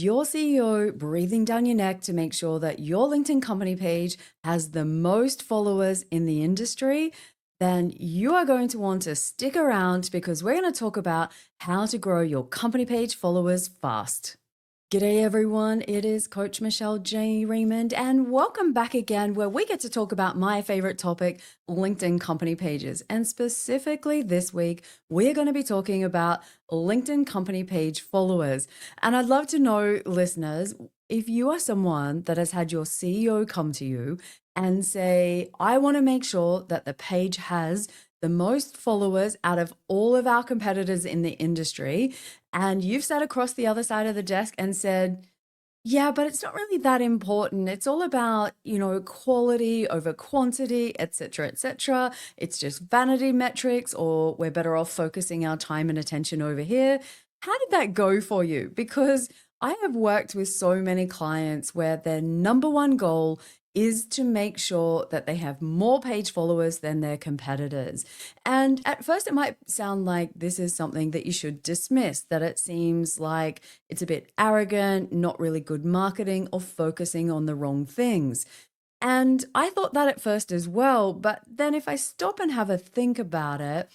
Your CEO breathing down your neck to make sure that your LinkedIn company page has the most followers in the industry, then you are going to want to stick around because we're going to talk about how to grow your company page followers fast. G'day everyone, it is Coach Michelle J. Raymond, and welcome back again where we get to talk about my favorite topic, LinkedIn company pages. And specifically this week, we're going to be talking about LinkedIn company page followers. And I'd love to know, listeners, if you are someone that has had your CEO come to you and say, I want to make sure that the page has the most followers out of all of our competitors in the industry, and you've sat across the other side of the desk and said, yeah, but it's not really that important. It's all about, quality over quantity, et cetera, et cetera. It's just vanity metrics, or we're better off focusing our time and attention over here. How did that go for you? Because I have worked with so many clients where their number one goal is to make sure that they have more page followers than their competitors. And at first, it might sound like this is something that you should dismiss, that it seems like it's a bit arrogant, not really good marketing, or focusing on the wrong things. And I thought that at first as well. But then if I stop and have a think about it,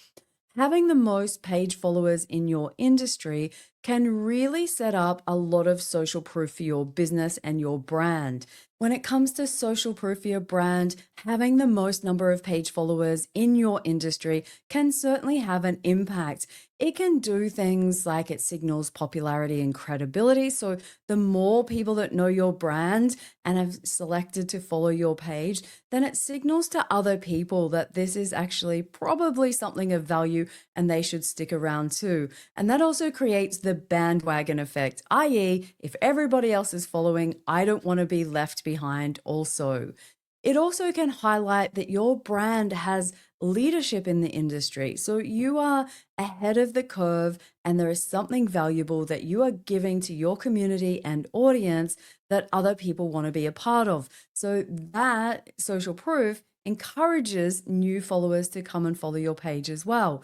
having the most page followers in your industry can really set up a lot of social proof for your business and your brand. When it comes to social proof for your brand, having the most number of page followers in your industry can certainly have an impact. It can do things like it signals popularity and credibility. So the more people that know your brand and have selected to follow your page, then it signals to other people that this is actually probably something of value and they should stick around too. And that also creates the bandwagon effect, i.e., if everybody else is following, I don't want to be left behind also. It also can highlight that your brand has leadership in the industry. So you are ahead of the curve and there is something valuable that you are giving to your community and audience that other people want to be a part of. So that social proof encourages new followers to come and follow your page as well.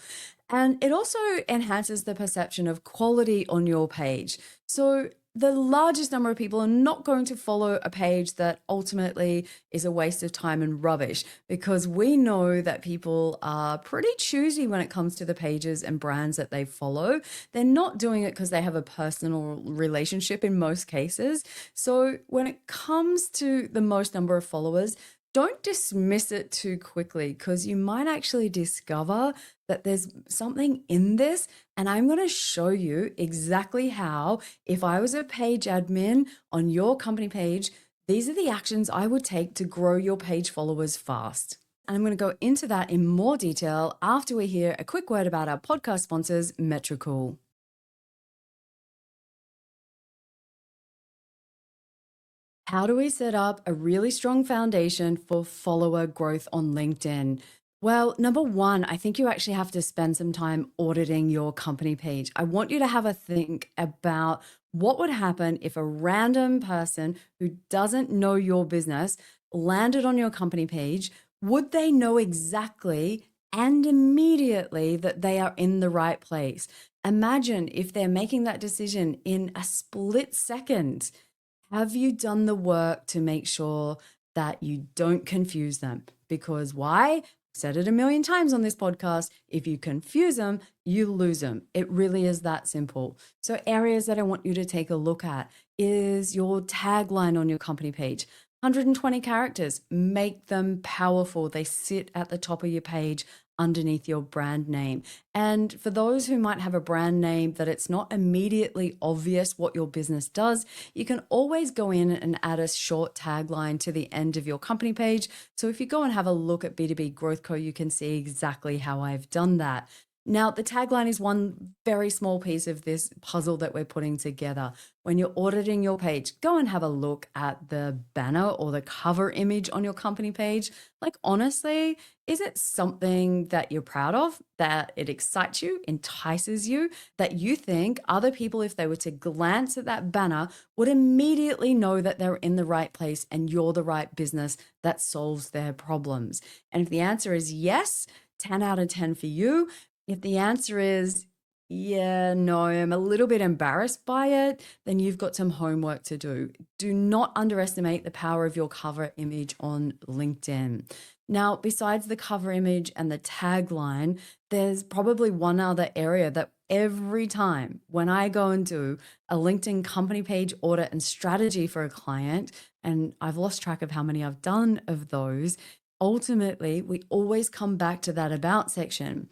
And it also enhances the perception of quality on your page. So the largest number of people are not going to follow a page that ultimately is a waste of time and rubbish, because we know that people are pretty choosy when it comes to the pages and brands that they follow. They're not doing it because they have a personal relationship in most cases. So when it comes to the most number of followers, don't dismiss it too quickly, because you might actually discover that there's something in this. And I'm going to show you exactly how, if I was a page admin on your company page, these are the actions I would take to grow your page followers fast. And I'm going to go into that in more detail after we hear a quick word about our podcast sponsors, Metricool. How do we set up a really strong foundation for follower growth on LinkedIn? Well, number one, I think you actually have to spend some time auditing your company page. I want you to have a think about what would happen if a random person who doesn't know your business landed on your company page. Would they know exactly and immediately that they are in the right place? Imagine if they're making that decision in a split second. Have you done the work to make sure that you don't confuse them? Because why? I've said it a million times on this podcast. If you confuse them, you lose them. It really is that simple. So areas that I want you to take a look at is your tagline on your company page. 120 characters, make them powerful. They sit at the top of your page underneath your brand name. And for those who might have a brand name that it's not immediately obvious what your business does, you can always go in and add a short tagline to the end of your company page. So if you go and have a look at B2B Growth Co, you can see exactly how I've done that. Now, the tagline is one very small piece of this puzzle that we're putting together. When you're auditing your page, go and have a look at the banner or the cover image on your company page. Like, honestly, is it something that you're proud of, that it excites you, entices you, that you think other people, if they were to glance at that banner, would immediately know that they're in the right place and you're the right business that solves their problems? And if the answer is yes, 10 out of 10 for you. If the answer is Yeah, no, I'm a little bit embarrassed by it, then you've got some homework to do. Do not underestimate the power of your cover image on LinkedIn. Now, besides the cover image and the tagline, there's probably one other area that every time when I go and do a LinkedIn company page audit and strategy for a client, and I've lost track of how many I've done of those, ultimately, we always come back to that about section.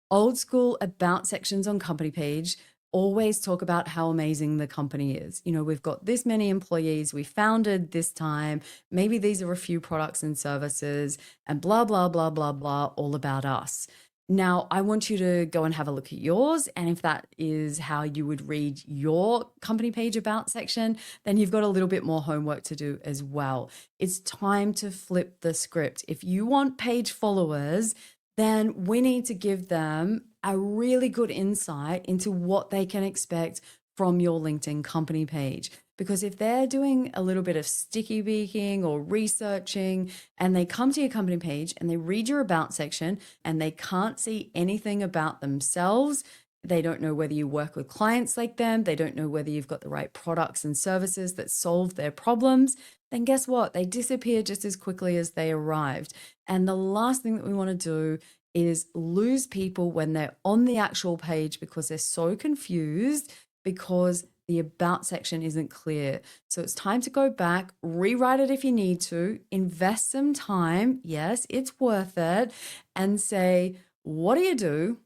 Old school about sections on company page always talk about how amazing the company is. You know, we've got this many employees, we founded this time, maybe these are a few products and services, and blah, blah, blah, blah, blah, all about us. Now, I want you to go and have a look at yours. And if that is how you would read your company page about section, then you've got a little bit more homework to do as well. It's time to flip the script. If you want page followers, then we need to give them a really good insight into what they can expect from your LinkedIn company page. Because if they're doing a little bit of sticky beaking or researching and they come to your company page and they read your about section and they can't see anything about themselves, they don't know whether you work with clients like them, they don't know whether you've got the right products and services that solve their problems, then guess what? They disappear just as quickly as they arrived. And the last thing that we want to do is lose people when they're on the actual page because they're so confused because the about section isn't clear. So it's time to go back, rewrite it if you need to, invest some time. Yes, it's worth it. And say, what do you do?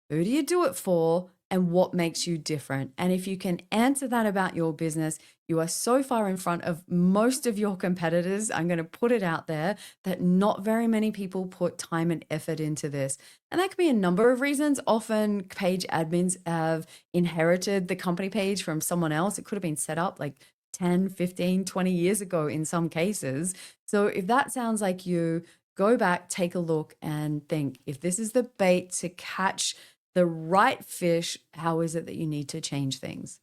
Who do you do it for? And what makes you different? And if you can answer that about your business, you are so far in front of most of your competitors. I'm going to put it out there that not very many people put time and effort into this. And that can be a number of reasons. Often page admins have inherited the company page from someone else. It could have been set up like 10, 15, 20 years ago in some cases. So if that sounds like you, go back, take a look, and think if this is the bait to catch the right fish, how is it that you need to change things?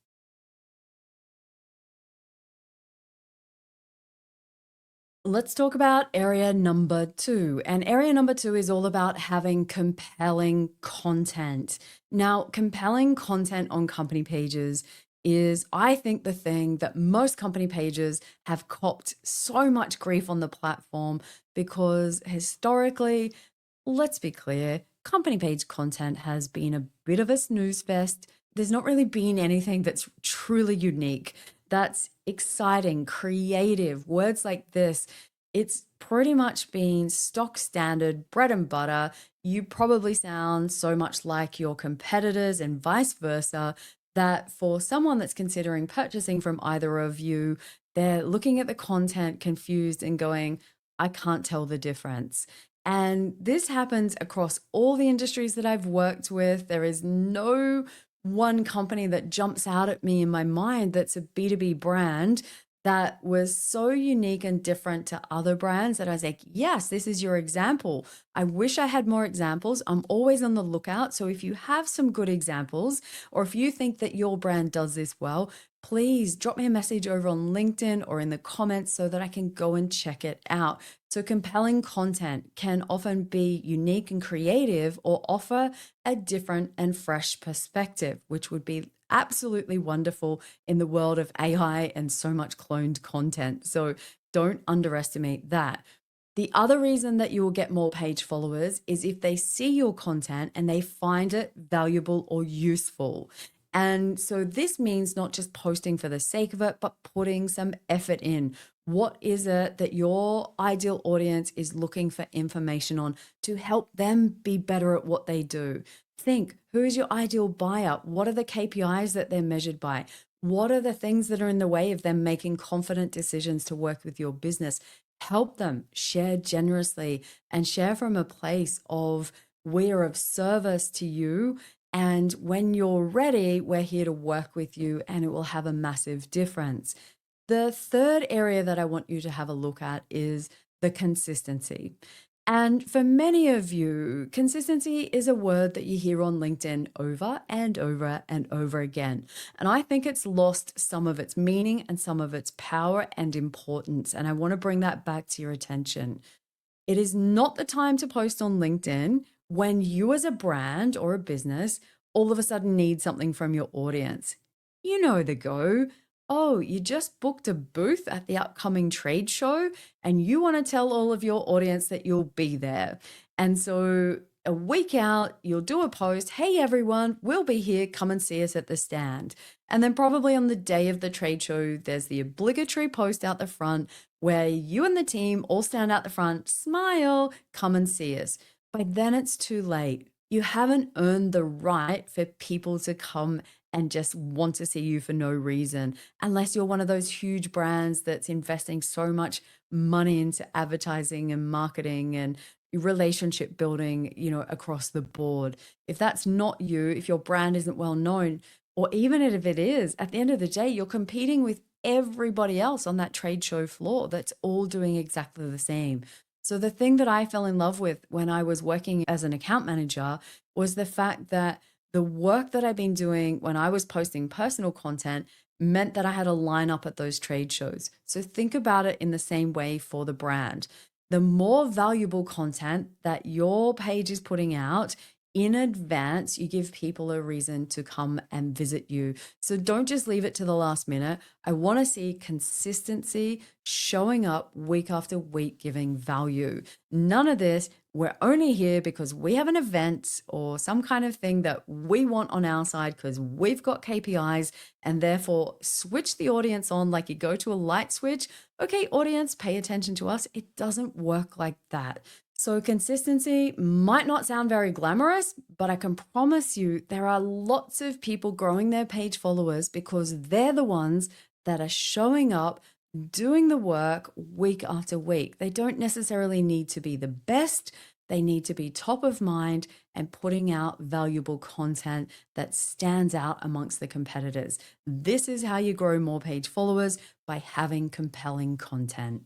Let's talk about area number two. And area number two is all about having compelling content. Now, compelling content on company pages is, I think, the thing that most company pages have copped so much grief on the platform because historically, let's be clear, company page content has been a bit of a snooze fest. There's not really been anything that's truly unique, that's exciting, creative, words like this. It's pretty much been stock standard, bread and butter. You probably sound so much like your competitors and vice versa that for someone that's considering purchasing from either of you, they're looking at the content confused and going, I can't tell the difference. And this happens across all the industries that I've worked with. There is no one company that jumps out at me in my mind that's a B2B brand that was so unique and different to other brands that I was like, yes, this is your example. I wish I had more examples. I'm always on the lookout. So if you have some good examples, or if you think that your brand does this well, please drop me a message over on LinkedIn or in the comments so that I can go and check it out. So, compelling content can often be unique and creative or offer a different and fresh perspective, which would be absolutely wonderful in the world of AI and so much cloned content. So, don't underestimate that. The other reason that you will get more page followers is if they see your content and they find it valuable or useful. And so this means not just posting for the sake of it, but putting some effort in. What is it that your ideal audience is looking for information on to help them be better at what they do? Think, who is your ideal buyer? What are the KPIs that they're measured by? What are the things that are in the way of them making confident decisions to work with your business? Help them, share generously, and share from a place of we're of service to you. And when you're ready, we're here to work with you, and it will have a massive difference. The third area that I want you to have a look at is the consistency. And for many of you, consistency is a word that you hear on LinkedIn over and over and over again. And I think it's lost some of its meaning and some of its power and importance. And I want to bring that back to your attention. It is not the time to post on LinkedIn when you, as a brand or a business, all of a sudden need something from your audience. You know the go. Oh, you just booked a booth at the upcoming trade show and you want to tell all of your audience that you'll be there. And so a week out, you'll do a post, hey everyone, we'll be here, come and see us at the stand. And then probably on the day of the trade show, there's the obligatory post out the front where you and the team all stand out the front, smile, come and see us. By then it's too late. You haven't earned the right for people to come and just want to see you for no reason, unless you're one of those huge brands that's investing so much money into advertising and marketing and relationship building, across the board. If that's not you, if your brand isn't well known, or even if it is, at the end of the day, you're competing with everybody else on that trade show floor that's all doing exactly the same. So the thing that I fell in love with when I was working as an account manager was the fact that the work that I've been doing when I was posting personal content meant that I had a lineup at those trade shows. So think about it in the same way for the brand. The more valuable content that your page is putting out in advance, you give people a reason to come and visit you. So don't just leave it to the last minute. I want to see consistency showing up week after week, giving value. None of this, we're only here because we have an event or some kind of thing that we want on our side because we've got KPIs, and therefore switch the audience on like you go to a light switch. Okay, audience, pay attention to us. It doesn't work like that. So consistency might not sound very glamorous, but I can promise you there are lots of people growing their page followers because they're the ones that are showing up, doing the work week after week. They don't necessarily need to be the best. They need to be top of mind and putting out valuable content that stands out amongst the competitors. This is how you grow more page followers, by having compelling content.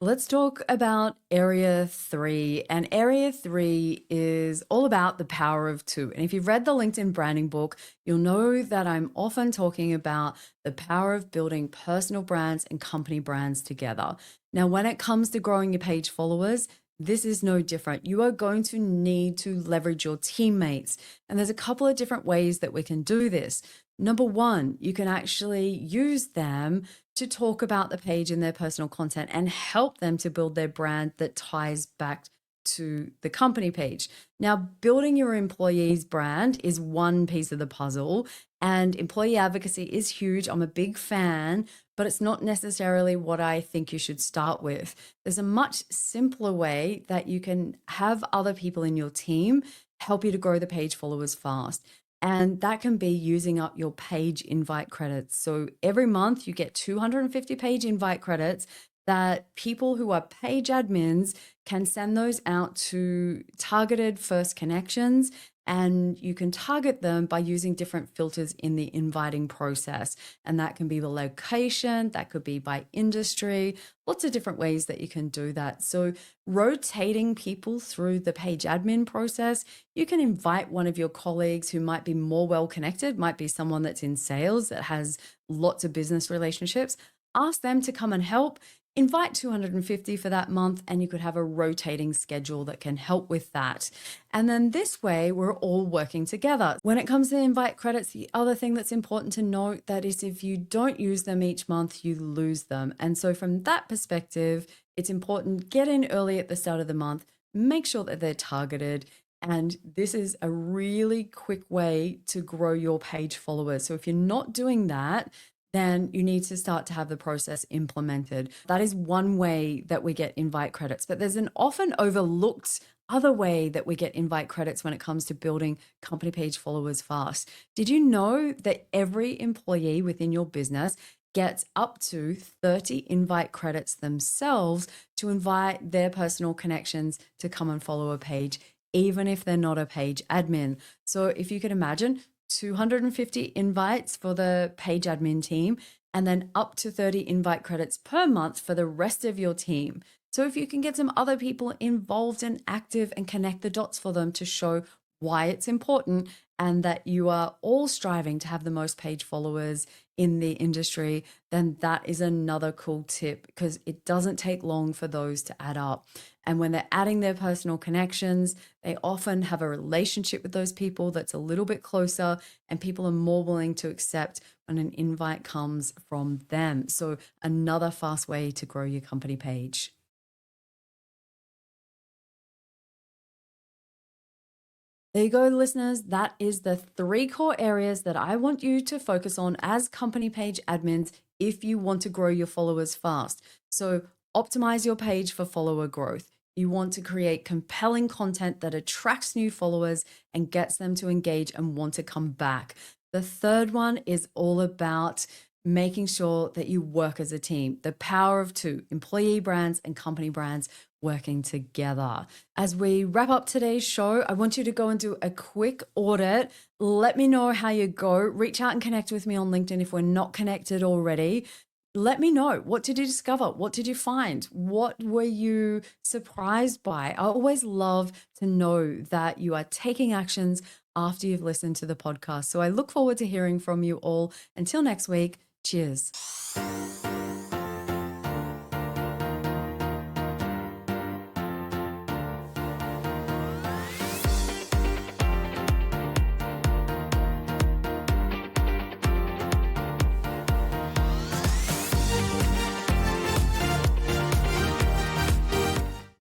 Let's talk about area 3. And area 3 is all about the power of two. And if you've read the LinkedIn branding book, you'll know that I'm often talking about the power of building personal brands and company brands together. Now, when it comes to growing your page followers, this is no different. You are going to need to leverage your teammates. And there's a couple of different ways that we can do this. Number one, you can actually use them to talk about the page in their personal content and help them to build their brand that ties back to the company page. Now, building your employee's brand is one piece of the puzzle, and employee advocacy is huge. I'm a big fan, but it's not necessarily what I think you should start with. There's a much simpler way that you can have other people in your team help you to grow the page followers fast. And that can be using up your page invite credits. So every month you get 250 page invite credits that people who are page admins can send those out to targeted first connections. And you can target them by using different filters in the inviting process. And that can be the location, that could be by industry, lots of different ways that you can do that. So rotating people through the page admin process, you can invite one of your colleagues who might be more well connected, might be someone that's in sales that has lots of business relationships. Ask them to come and help. Invite 250 for that month, and you could have a rotating schedule that can help with that. And then this way, we're all working together. When it comes to invite credits, the other thing that's important to note that is if you don't use them each month, you lose them. And so from that perspective, it's important, get in early at the start of the month, make sure that they're targeted. And this is a really quick way to grow your page followers. So if you're not doing that, then you need to start to have the process implemented. That is one way that we get invite credits, but there's an often overlooked other way that we get invite credits when it comes to building company page followers fast. Did you know that every employee within your business gets up to 30 invite credits themselves to invite their personal connections to come and follow a page, even if they're not a page admin? So if you can imagine, 250 invites for the page admin team, and then up to 30 invite credits per month for the rest of your team. So if you can get some other people involved and active and connect the dots for them to show why it's important and that you are all striving to have the most page followers in the industry, then that is another cool tip, because it doesn't take long for those to add up. And when they're adding their personal connections, they often have a relationship with those people that's a little bit closer, and people are more willing to accept when an invite comes from them. So another fast way to grow your company page. There you go, listeners. That is the 3 core areas that I want you to focus on as company page admins if you want to grow your followers fast. So, optimize your page for follower growth. You want to create compelling content that attracts new followers and gets them to engage and want to come back. The third one is all about making sure that you work as a team. The power of 2, employee brands and company brands working together. As we wrap up today's show, I want you to go and do a quick audit. Let me know how you go. Reach out and connect with me on LinkedIn if we're not connected already. Let me know. What did you discover? What did you find? What were you surprised by? I always love to know that you are taking actions after you've listened to the podcast. So I look forward to hearing from you all. Until next week, cheers.